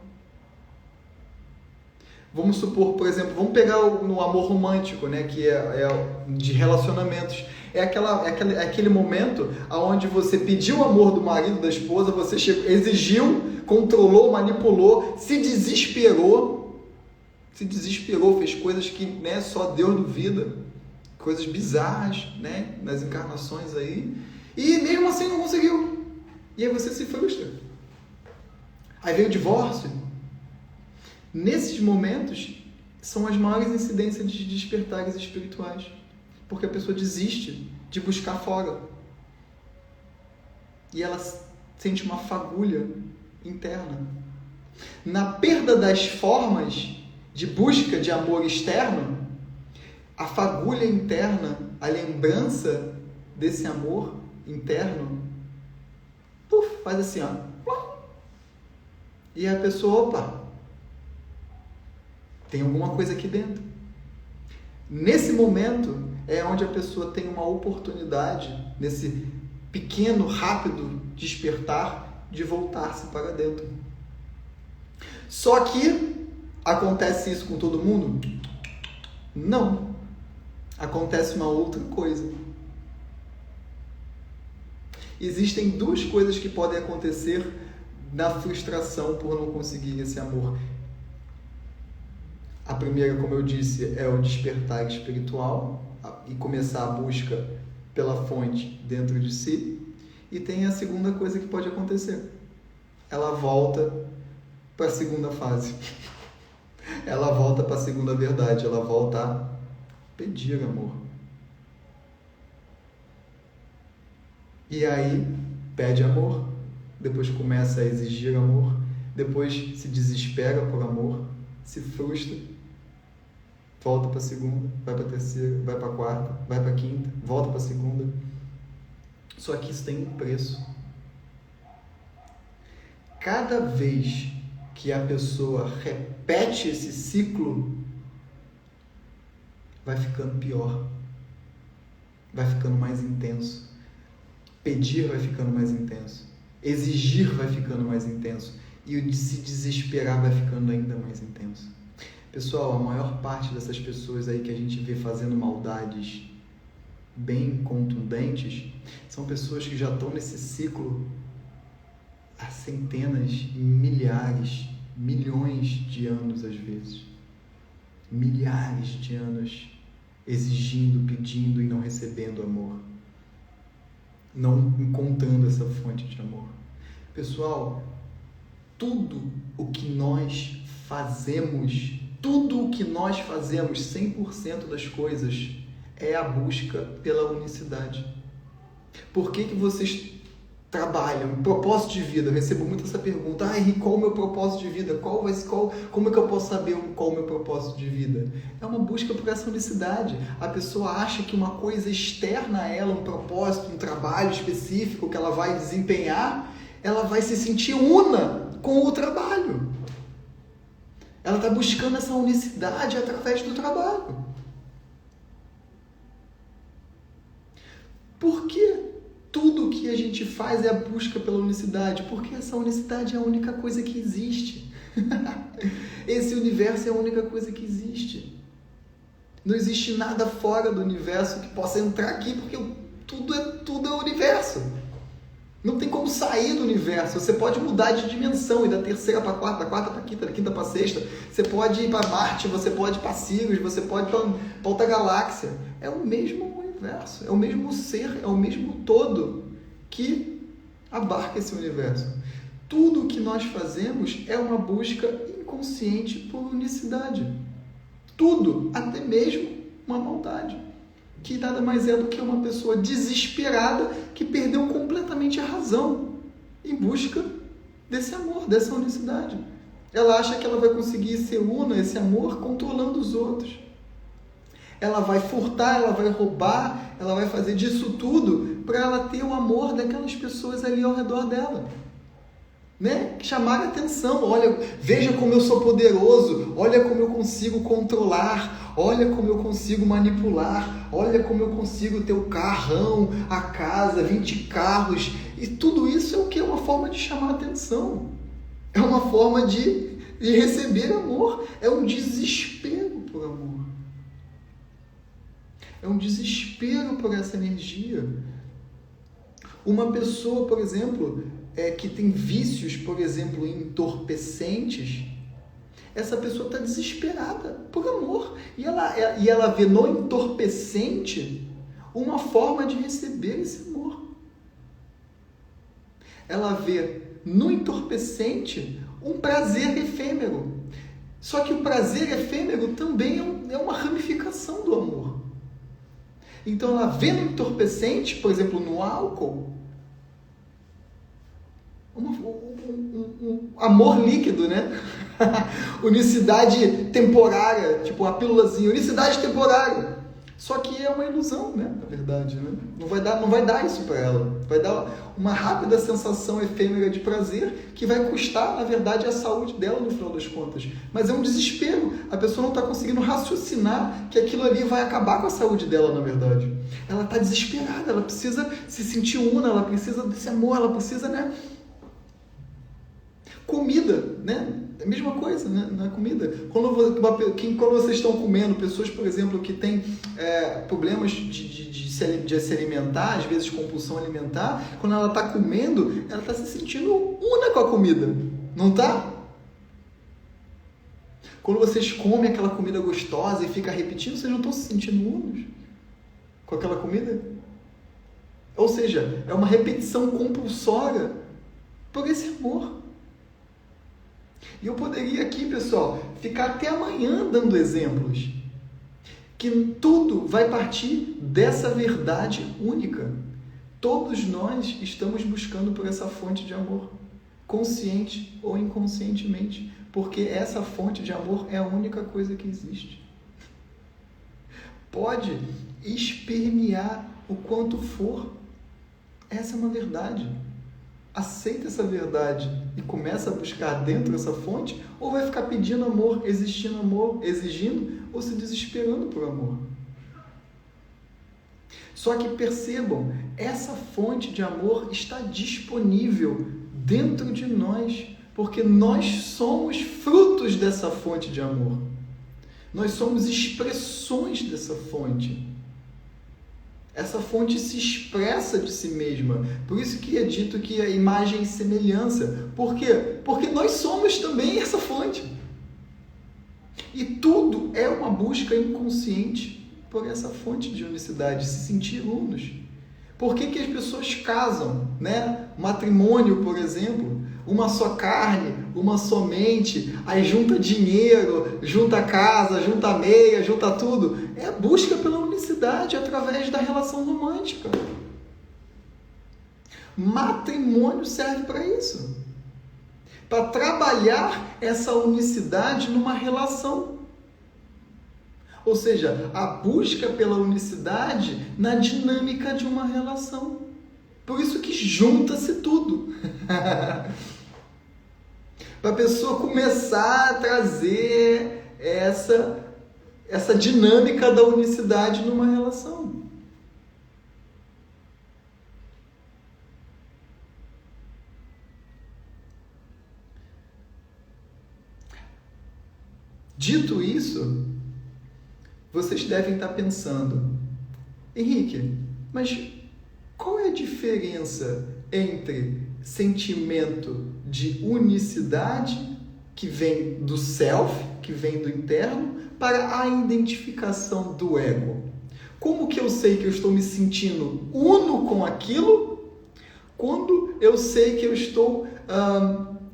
Vamos supor, por exemplo, vamos pegar no amor romântico, né, que é de relacionamentos. É aquele momento onde você pediu o amor do marido, da esposa, você exigiu, controlou, manipulou, se desesperou, fez coisas que, né, só Deus duvida, coisas bizarras, né, nas encarnações aí, e mesmo assim não conseguiu. E aí você se frustra. Aí vem o divórcio. Nesses momentos são as maiores incidências de despertares espirituais, porque a pessoa desiste de buscar fora e ela sente uma fagulha interna. Na perda das formas de busca de amor externo, a fagulha interna, a lembrança desse amor interno, faz assim, ó, e a pessoa, opa, tem alguma coisa aqui dentro. Nesse momento é onde a pessoa tem uma oportunidade, nesse pequeno, rápido despertar, de voltar-se para dentro. Só que acontece isso com todo mundo? Não. Acontece uma outra coisa. Existem duas coisas que podem acontecer na frustração por não conseguir esse amor. A primeira, como eu disse, é o despertar espiritual e começar a busca pela fonte dentro de si. E tem a segunda coisa que pode acontecer. Ela volta para a segunda fase. Ela volta para a segunda verdade. Ela volta a pedir amor. E aí, pede amor. Depois começa a exigir amor. Depois se desespera por amor. Se frustra. Volta para a segunda, vai para a terceira, vai para a quarta, vai para a quinta, volta para a segunda. Só que isso tem um preço. Cada vez que a pessoa repete esse ciclo, vai ficando pior. Vai ficando mais intenso. Pedir vai ficando mais intenso. Exigir vai ficando mais intenso. E o de se desesperar vai ficando ainda mais intenso. Pessoal, a maior parte dessas pessoas aí que a gente vê fazendo maldades bem contundentes são pessoas que já estão nesse ciclo há centenas, milhares, milhões de anos às vezes. Milhares de anos exigindo, pedindo e não recebendo amor. Não encontrando essa fonte de amor. Pessoal, tudo o que nós fazemos, 100% das coisas, é a busca pela unicidade. Por que vocês trabalham? Propósito de vida. Eu recebo muito essa pergunta. Henrique, qual é o meu propósito de vida? Como é que eu posso saber qual é o meu propósito de vida? É uma busca por essa unicidade. A pessoa acha que uma coisa externa a ela, um propósito, um trabalho específico que ela vai desempenhar, ela vai se sentir una com o trabalho. Ela está buscando essa unicidade através do trabalho. Por que tudo que a gente faz é a busca pela unicidade? Porque essa unicidade é a única coisa que existe. Esse universo é a única coisa que existe. Não existe nada fora do universo que possa entrar aqui, porque tudo é o universo. Não tem como sair do universo. Você pode mudar de dimensão, ir da terceira para a quarta, da quarta para a quinta, da quinta para a sexta. Você pode ir para Marte, você pode ir para Sirius, você pode ir para outra galáxia. É o mesmo universo, é o mesmo ser, é o mesmo todo que abarca esse universo. Tudo o que nós fazemos é uma busca inconsciente por unicidade. Tudo, até mesmo uma maldade. Que nada mais é do que uma pessoa desesperada que perdeu completamente a razão em busca desse amor, dessa unicidade. Ela acha que ela vai conseguir ser una, esse amor, controlando os outros. Ela vai furtar, ela vai roubar, ela vai fazer disso tudo para ela ter o amor daquelas pessoas ali ao redor dela. Né? Chamar a atenção, olha, veja como eu sou poderoso, olha como eu consigo controlar, olha como eu consigo manipular, olha como eu consigo ter o carrão, a casa, 20 carros, e tudo isso é o que? É uma forma de chamar a atenção, é uma forma de E receber amor é um desespero por amor. É um desespero por essa energia. Uma pessoa, por exemplo, que tem vícios, por exemplo, entorpecentes, essa pessoa está desesperada por amor. E ela vê no entorpecente uma forma de receber esse amor. Ela vê no entorpecente um prazer efêmero. Só que o prazer efêmero também é uma ramificação do amor. Então ela vê no entorpecente, por exemplo, no álcool, um amor líquido, né? Unicidade temporária, tipo a pílulazinha, unicidade temporária. Só que é uma ilusão, né? Na verdade, né? Não vai dar isso para ela. Vai dar uma rápida sensação efêmera de prazer que vai custar, na verdade, a saúde dela no final das contas. Mas é um desespero. A pessoa não está conseguindo raciocinar que aquilo ali vai acabar com a saúde dela, na verdade. Ela está desesperada, ela precisa se sentir una, ela precisa desse amor, ela precisa, né? Comida, né? É a mesma coisa, né? Na comida. Quando vocês estão comendo, pessoas, por exemplo, que têm problemas de se alimentar, às vezes compulsão alimentar, quando ela está comendo, ela está se sentindo una com a comida. Não está? Quando vocês comem aquela comida gostosa e fica repetindo, vocês não estão se sentindo unos com aquela comida? Ou seja, é uma repetição compulsória por esse amor. E eu poderia aqui, pessoal, ficar até amanhã dando exemplos. Que tudo vai partir dessa verdade única. Todos nós estamos buscando por essa fonte de amor, consciente ou inconscientemente, porque essa fonte de amor é a única coisa que existe. Pode espernear o quanto for. Essa é uma verdade. Aceita essa verdade e começa a buscar dentro dessa fonte, ou vai ficar pedindo amor, existindo amor, exigindo, ou se desesperando por amor. Só que percebam, essa fonte de amor está disponível dentro de nós, porque nós somos frutos dessa fonte de amor. Nós somos expressões dessa fonte. Essa fonte se expressa de si mesma. Por isso que é dito que a imagem e semelhança. Por quê? Porque nós somos também essa fonte. E tudo é uma busca inconsciente por essa fonte de unicidade, se sentir unos. Por que as pessoas casam, né? Matrimônio, por exemplo, uma só carne, uma só mente, aí junta dinheiro, junta casa, junta meia, junta tudo. É a busca pela unicidade através da relação romântica. Matrimônio serve para isso. Para trabalhar essa unicidade numa relação. Ou seja, a busca pela unicidade na dinâmica de uma relação. Por isso que junta-se tudo. Para a pessoa começar a trazer essa dinâmica da unicidade numa relação. Dito isso, vocês devem estar pensando, Henrique, mas qual é a diferença entre sentimento de unicidade, que vem do self, que vem do interno, para a identificação do ego? Como que eu sei que eu estou me sentindo uno com aquilo, quando eu sei que eu estou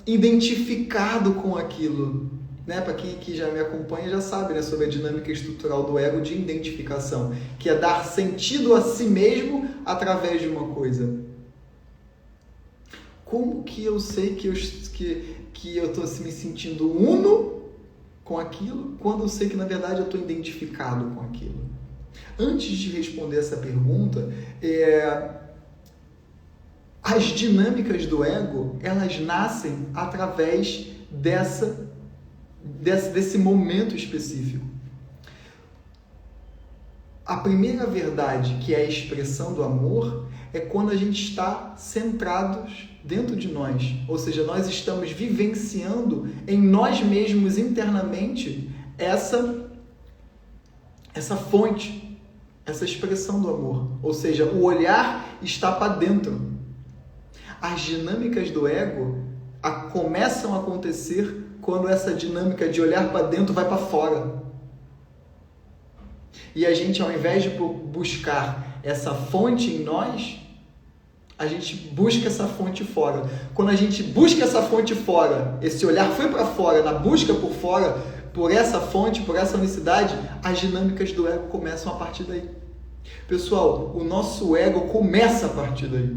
identificado com aquilo? Né? Para quem aqui já me acompanha já sabe, né, sobre a dinâmica estrutural do ego de identificação, que é dar sentido a si mesmo através de uma coisa. Como que eu sei que eu estou me sentindo uno com aquilo, quando eu sei que na verdade eu estou identificado com aquilo? Antes de responder essa pergunta, as dinâmicas do ego, elas nascem através desse momento específico. A primeira verdade, que é a expressão do amor, é quando a gente está centrados dentro de nós. Ou seja, nós estamos vivenciando em nós mesmos internamente essa fonte, essa expressão do amor. Ou seja, o olhar está para dentro. As dinâmicas do ego começam a acontecer quando essa dinâmica de olhar para dentro vai para fora. E a gente, ao invés de buscar essa fonte em nós, a gente busca essa fonte fora. Quando a gente busca essa fonte fora, esse olhar foi para fora, na busca por fora, por essa fonte, por essa unicidade, as dinâmicas do ego começam a partir daí. Pessoal, o nosso ego começa a partir daí.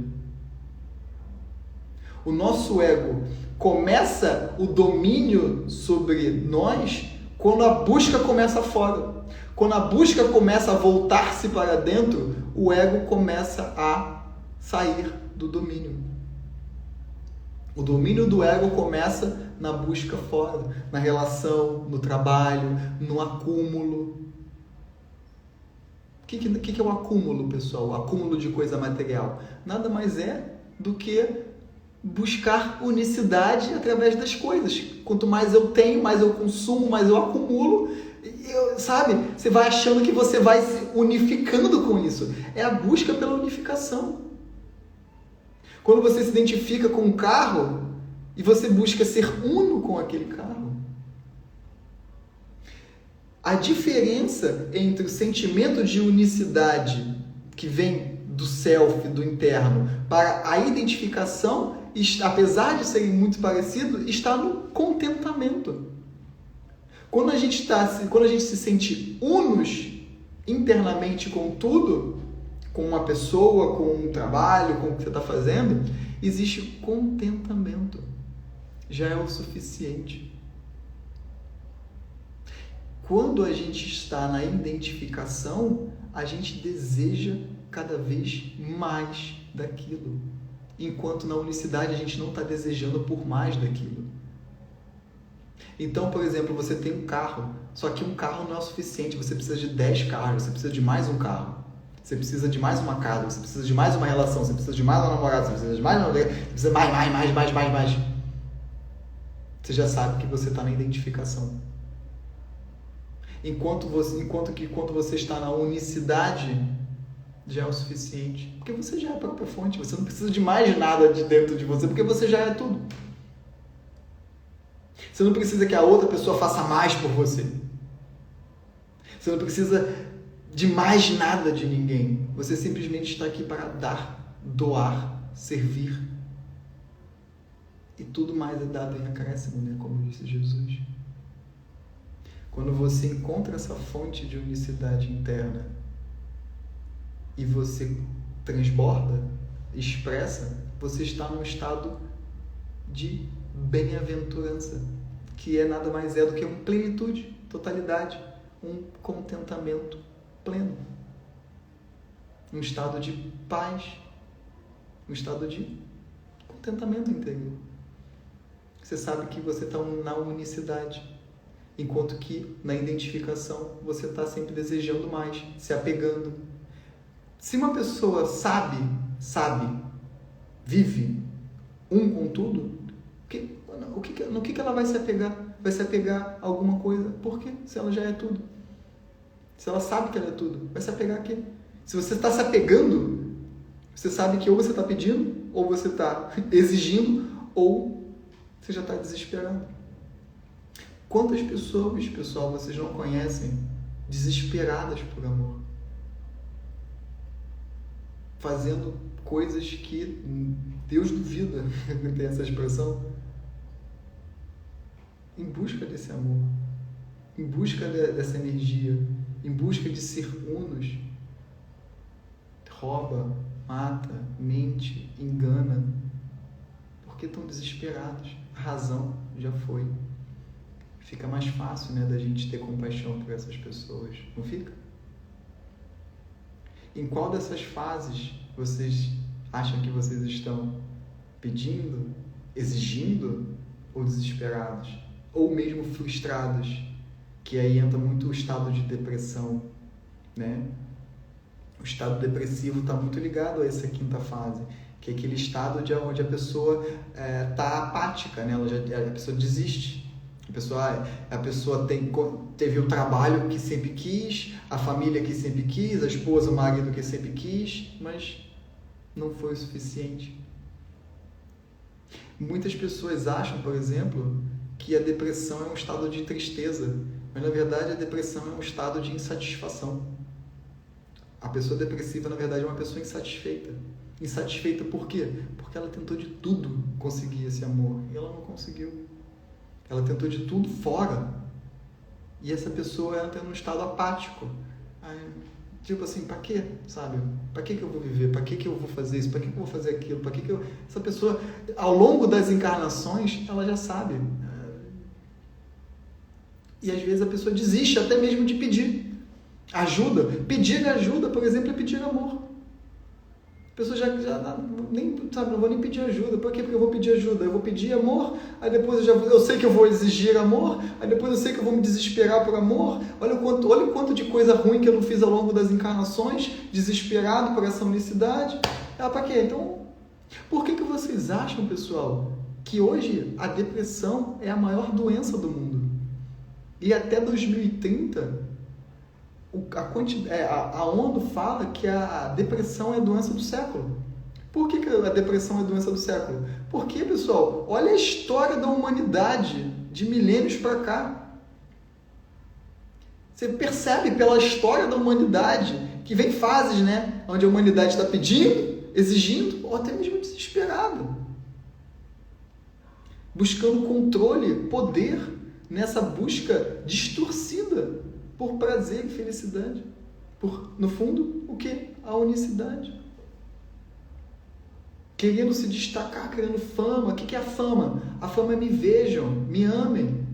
O nosso ego começa o domínio sobre nós quando a busca começa fora. Quando a busca começa a voltar-se para dentro, o ego começa a sair do domínio. O domínio do ego começa na busca fora, na relação, no trabalho, no acúmulo. O que é o acúmulo, pessoal? O acúmulo de coisa material. Nada mais é do que buscar unicidade através das coisas. Quanto mais eu tenho, mais eu consumo, mais eu acumulo. Sabe? Você vai achando que você vai se unificando com isso. É a busca pela unificação. Quando você se identifica com um carro e você busca ser uno com aquele carro. A diferença entre o sentimento de unicidade que vem do self, do interno, para a identificação, apesar de serem muito parecidos, está no contentamento. Quando a gente se sente unos internamente com tudo, com uma pessoa, com um trabalho, com o que você está fazendo, existe contentamento. Já é o suficiente. Quando a gente está na identificação, a gente deseja cada vez mais daquilo. Enquanto na unicidade a gente não está desejando por mais daquilo. Então, por exemplo, você tem um carro, só que um carro não é o suficiente, você precisa de 10 carros, você precisa de mais um carro, você precisa de mais uma casa, você precisa de mais uma relação, você precisa de mais uma namorada, você precisa de mais uma... Você precisa mais. Você já sabe que você está na identificação. Enquanto que quando você está na unicidade, já é o suficiente. Porque você já é a própria fonte, você não precisa de mais nada de dentro de você, porque você já é tudo. Você não precisa que a outra pessoa faça mais por você. Você não precisa de mais nada de ninguém. Você simplesmente está aqui para dar, doar, servir. E tudo mais é dado em acréscimo, né? Como disse Jesus. Quando você encontra essa fonte de unicidade interna e você transborda, expressa, você está num estado de bem-aventurança, que é nada mais do que uma plenitude, totalidade, um contentamento pleno, um estado de paz, um estado de contentamento interior. Você sabe que você está na unicidade, enquanto que na identificação você está sempre desejando mais, se apegando. Se uma pessoa sabe, vive um com tudo, no que ela vai se apegar? Vai se apegar a alguma coisa. Por quê? Se ela já é tudo. Se ela sabe que ela é tudo, vai se apegar a quê? Se você está se apegando, você sabe que ou você está pedindo, ou você está exigindo, ou você já está desesperado. Quantas pessoas, pessoal, vocês não conhecem desesperadas por amor? Fazendo coisas que Deus duvida, tem essa expressão, em busca desse amor, em busca dessa energia, em busca de ser unos. Rouba, mata, mente, engana, porque estão desesperados. A razão já foi. Fica mais fácil, né, da gente ter compaixão por essas pessoas, não fica? Em qual dessas fases vocês acham que vocês estão pedindo, exigindo ou desesperados? Ou mesmo frustrados, que aí entra muito o estado de depressão, né? O estado depressivo está muito ligado a essa quinta fase, que é aquele estado onde a pessoa está apática, né? A pessoa desiste. A pessoa teve o trabalho que sempre quis, a família que sempre quis, a esposa, o marido que sempre quis, mas não foi o suficiente. Muitas pessoas acham, por exemplo, que a depressão é um estado de tristeza, mas na verdade a depressão é um estado de insatisfação. A pessoa depressiva, na verdade, é uma pessoa insatisfeita. Insatisfeita por quê? Porque ela tentou de tudo conseguir esse amor e ela não conseguiu. Ela tentou de tudo fora. E essa pessoa entra num estado apático. Tipo assim, pra quê? Sabe? Pra que eu vou viver? Pra que eu vou fazer isso? Pra que eu vou fazer aquilo? Pra que eu... Essa pessoa, ao longo das encarnações, ela já sabe. E às vezes a pessoa desiste até mesmo de pedir ajuda. Pedir ajuda, por exemplo, é pedir amor. A pessoa já nem sabe, não vou nem pedir ajuda. Por quê? Porque eu vou pedir ajuda. Eu vou pedir amor, aí depois eu sei que eu vou exigir amor, aí depois eu sei que eu vou me desesperar por amor. Olha o quanto de coisa ruim que eu não fiz ao longo das encarnações, desesperado por essa unicidade. Para quê? Então, por que vocês acham, pessoal, que hoje a depressão é a maior doença do mundo? E até 2030... A ONU fala que a depressão é a doença do século. Por que a depressão é a doença do século? Porque, pessoal, olha a história da humanidade de milênios para cá. Você percebe pela história da humanidade que vem fases, né? Onde a humanidade está pedindo, exigindo, ou até mesmo desesperada. Buscando controle, poder, nessa busca distorcida por prazer e felicidade. No fundo, o que? A unicidade. Querendo se destacar, querendo fama. O que é a fama? A fama é me vejam, me amem.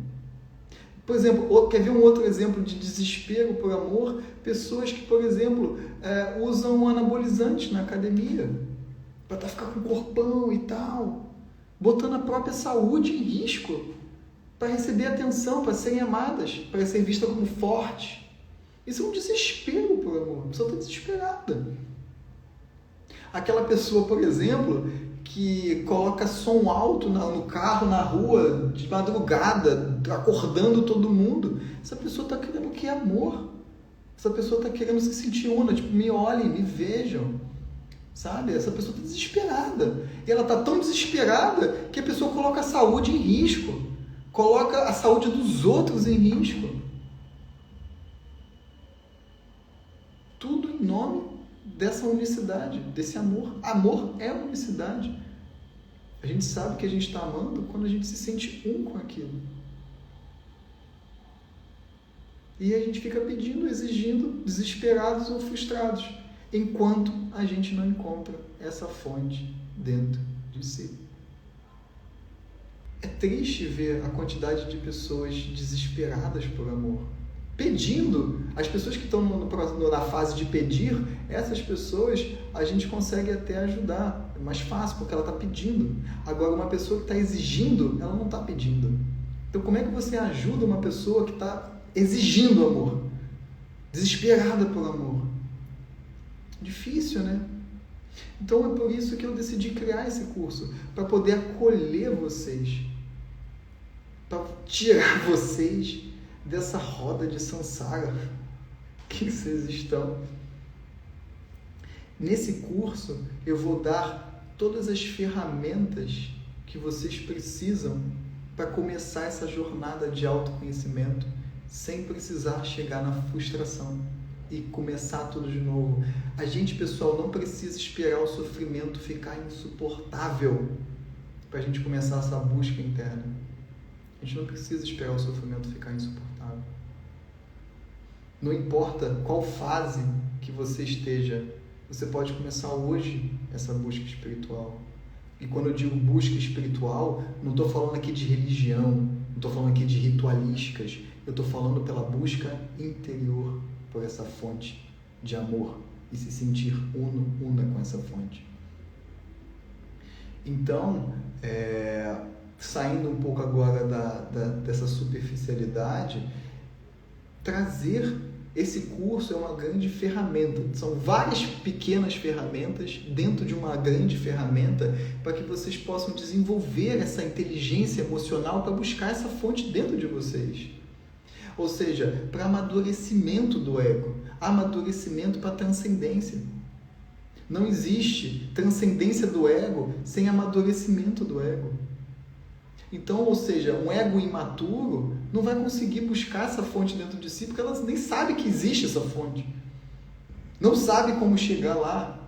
Por exemplo, quer ver um outro exemplo de desespero por amor? Pessoas que, por exemplo, usam anabolizantes na academia para ficar com corpão e tal, botando a própria saúde em risco para receber atenção, para serem amadas, para ser vista como forte. Isso é um desespero por amor. A pessoa está desesperada. Aquela pessoa, por exemplo, que coloca som alto no carro, na rua, de madrugada, acordando todo mundo. Essa pessoa está querendo o que é amor. Essa pessoa está querendo se sentir una, tipo, me olhem, me vejam. Sabe? Essa pessoa está desesperada. E ela está tão desesperada que a pessoa coloca a saúde em risco. Coloca a saúde dos outros em risco. Tudo em nome dessa unicidade, desse amor. Amor é unicidade. A gente sabe que a gente está amando quando a gente se sente um com aquilo. E a gente fica pedindo, exigindo, desesperados ou frustrados, enquanto a gente não encontra essa fonte dentro de si. É triste ver a quantidade de pessoas desesperadas por amor, pedindo. As pessoas que estão na fase de pedir, essas pessoas a gente consegue até ajudar, é mais fácil porque ela está pedindo. Agora, uma pessoa que está exigindo, ela não está pedindo. Então, como é que você ajuda uma pessoa que está exigindo amor, desesperada por amor? Difícil, né? Então é por isso que eu decidi criar esse curso, para poder acolher vocês, para tirar vocês dessa roda de samsara que vocês estão. Nesse curso eu vou dar todas as ferramentas que vocês precisam para começar essa jornada de autoconhecimento sem precisar chegar na frustração e começar tudo de novo. A gente, pessoal, não precisa esperar o sofrimento ficar insuportável para a gente começar essa busca interna. A gente não precisa esperar o sofrimento ficar insuportável. Não importa qual fase que você esteja, você pode começar hoje essa busca espiritual. E quando eu digo busca espiritual, não estou falando aqui de religião, não estou falando aqui de ritualísticas, eu estou falando pela busca interior por essa fonte de amor e se sentir una com essa fonte. Então, saindo um pouco agora dessa superficialidade, trazer esse curso é uma grande ferramenta. São várias pequenas ferramentas dentro de uma grande ferramenta para que vocês possam desenvolver essa inteligência emocional para buscar essa fonte dentro de vocês. Ou seja, para amadurecimento do ego, amadurecimento para transcendência. Não existe transcendência do ego sem amadurecimento do ego. Então, ou seja, um ego imaturo não vai conseguir buscar essa fonte dentro de si porque ela nem sabe que existe essa fonte. Não sabe como chegar lá.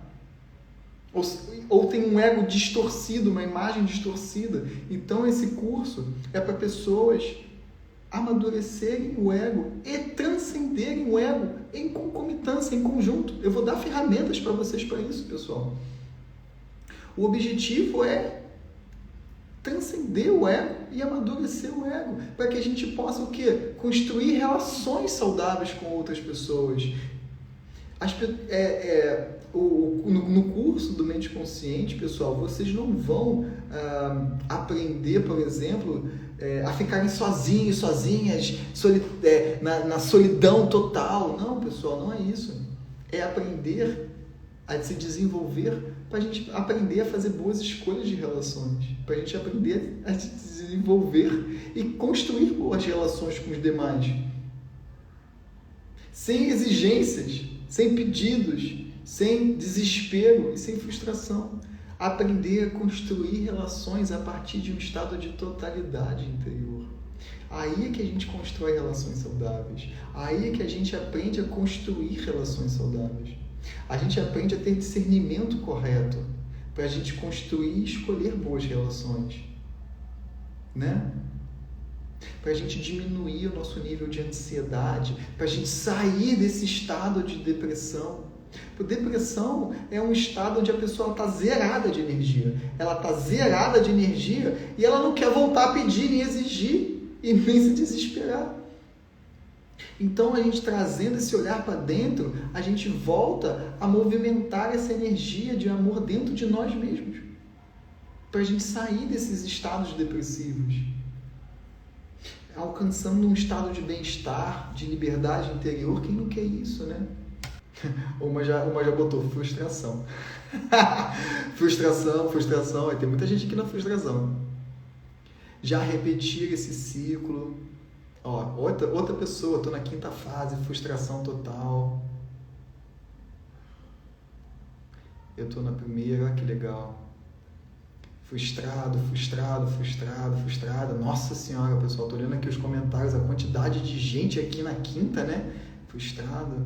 Ou tem um ego distorcido, uma imagem distorcida. Então, esse curso é para pessoas amadurecerem o ego e transcenderem o ego em concomitância, em conjunto. Eu vou dar ferramentas para vocês para isso, pessoal. O objetivo é transcender o ego e amadurecer o ego, para que a gente possa o quê? Construir relações saudáveis com outras pessoas. No curso do Mente Consciente, pessoal, vocês não vão aprender, por exemplo, a ficarem sozinhos, sozinhas, na solidão total. Não, pessoal, não é isso. É aprender a se desenvolver para a gente aprender a fazer boas escolhas de relações, para a gente aprender a se desenvolver e construir boas relações com os demais. Sem exigências, sem pedidos, sem desespero e sem frustração. Aprender a construir relações a partir de um estado de totalidade interior. Aí é que a gente constrói relações saudáveis. Aí é que a gente aprende a construir relações saudáveis. A gente aprende a ter discernimento correto para a gente construir e escolher boas relações, né? Para a gente diminuir o nosso nível de ansiedade, para a gente sair desse estado de depressão. Porque depressão é um estado onde a pessoa está zerada de energia. Ela está zerada de energia e ela não quer voltar a pedir, nem exigir e nem se desesperar. Então, a gente trazendo esse olhar para dentro, a gente volta a movimentar essa energia de amor dentro de nós mesmos. Para a gente sair desses estados depressivos. Alcançando um estado de bem-estar, de liberdade interior. Quem não quer isso, né? Uma já botou frustração. Frustração. Tem muita gente aqui na frustração. Já repetir esse ciclo. Ó, outra pessoa, estou na 5ª fase, frustração total. Eu estou na 1ª, olha que legal. Frustrado. Nossa Senhora, pessoal, estou olhando aqui os comentários, a quantidade de gente aqui na 5ª, né? Frustrado.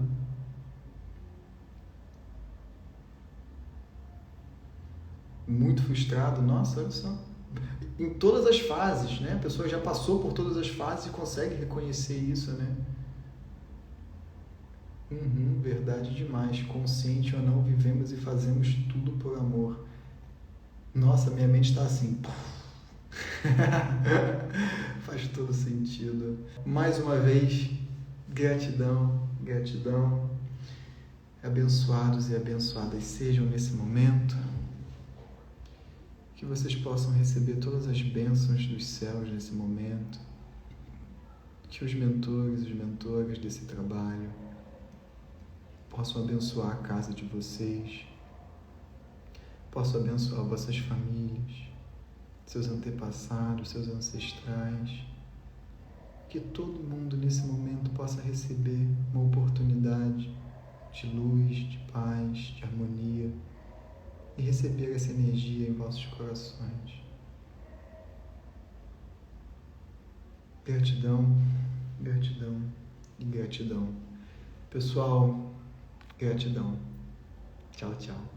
Muito frustrado, nossa, olha só. Em todas as fases, né? A pessoa já passou por todas as fases e consegue reconhecer isso, né? Verdade demais. Consciente ou não, vivemos e fazemos tudo por amor. Nossa, minha mente está assim. Faz todo sentido. Mais uma vez, gratidão. Abençoados e abençoadas sejam nesse momento. Que vocês possam receber todas as bênçãos dos céus nesse momento. Que os mentores e mentoras desse trabalho possam abençoar a casa de vocês, possam abençoar vossas famílias, seus antepassados, seus ancestrais. Que todo mundo nesse momento possa receber uma oportunidade de luz, de paz, de harmonia, e receber essa energia em vossos corações. Gratidão e gratidão. Pessoal, gratidão. Tchau, tchau.